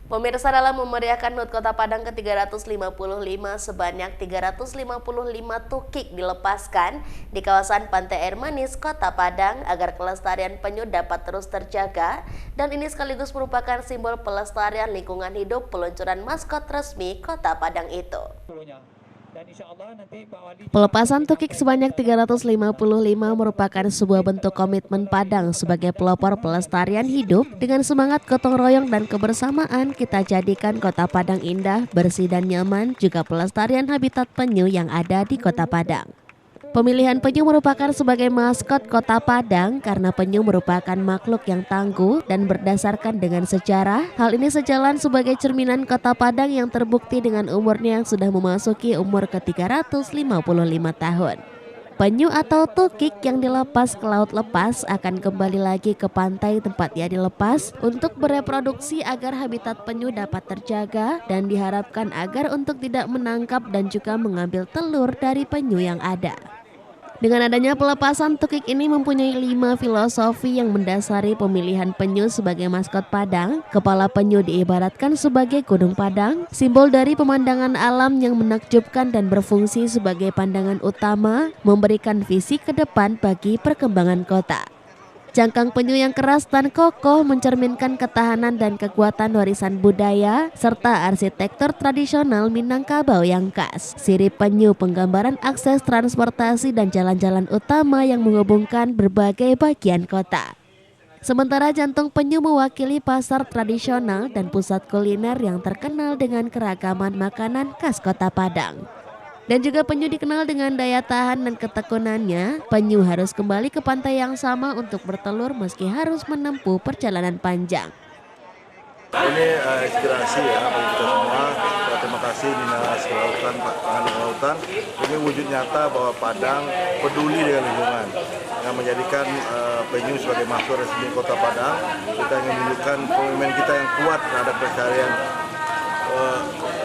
Pemirsa, dalam memeriahkan HUT Kota Padang ke-355 sebanyak 355 tukik dilepaskan di kawasan Pantai Air Manis, Kota Padang agar kelestarian penyu dapat terus terjaga, dan ini sekaligus merupakan simbol pelestarian lingkungan hidup peluncuran maskot resmi Kota Padang itu. Pelepasan tukik sebanyak 355 merupakan sebuah bentuk komitmen Padang sebagai pelopor pelestarian hidup. Dengan semangat gotong royong dan kebersamaan, kita jadikan Kota Padang indah, bersih dan nyaman, juga pelestarian habitat penyu yang ada di Kota Padang. Pemilihan penyu merupakan sebagai maskot Kota Padang karena penyu merupakan makhluk yang tangguh dan berdasarkan dengan sejarah. Hal ini sejalan sebagai cerminan Kota Padang yang terbukti dengan umurnya yang sudah memasuki umur ke-355 tahun. Penyu atau tukik yang dilepas ke laut lepas akan kembali lagi ke pantai tempat ia dilepas untuk bereproduksi agar habitat penyu dapat terjaga, dan diharapkan agar untuk tidak menangkap dan juga mengambil telur dari penyu yang ada. Dengan adanya pelepasan tukik ini mempunyai 5 filosofi yang mendasari pemilihan penyu sebagai maskot Padang. Kepala penyu diibaratkan sebagai Gunung Padang, simbol dari pemandangan alam yang menakjubkan dan berfungsi sebagai pandangan utama, memberikan visi ke depan bagi perkembangan kota. Jangkang penyu yang keras dan kokoh mencerminkan ketahanan dan kekuatan warisan budaya serta arsitektur tradisional Minangkabau yang khas. Sirip penyu penggambaran akses transportasi dan jalan-jalan utama yang menghubungkan berbagai bagian kota. Sementara jantung penyu mewakili pasar tradisional dan pusat kuliner yang terkenal dengan keragaman makanan khas Kota Padang. Dan juga penyu dikenal dengan daya tahan dan ketekunannya. Penyu harus kembali ke pantai yang sama untuk bertelur meski harus menempuh perjalanan panjang. Ini inspirasi ya bagi kita semua. Terima kasih Dinas Kelautan, Pak Pangan Kelautan. Ini wujud nyata bahwa Padang peduli dengan lingkungan. Yang menjadikan penyu sebagai maskot resmi Kota Padang. Kita ingin menunjukkan komitmen kita yang kuat terhadap pelestarian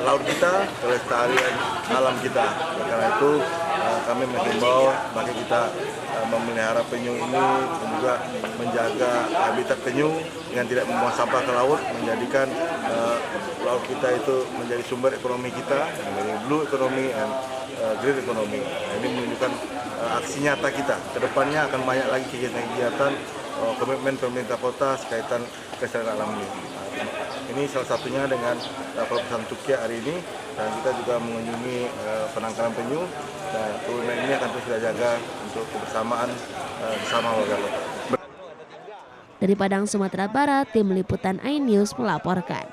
laut kita, kelestarian alam kita. Karena itu kami menghimbau bagi kita memelihara penyu ini dan juga menjaga habitat penyu dengan tidak membuang sampah ke laut, menjadikan laut kita itu menjadi sumber ekonomi kita, menjadi blue ekonomi dan green ekonomi. Ini menunjukkan aksi nyata kita. Kedepannya akan banyak lagi kegiatan-kegiatan komitmen pemerintah kota sekaitan kelestarian alam ini. Ini salah satunya dengan pelepasan tukik hari ini, dan kita juga mengunjungi penangkaran penyu, dan komitmen ini akan terus kita jaga untuk kebersamaan bersama warga kota. Dari Padang, Sumatera Barat, Tim Liputan iNews melaporkan.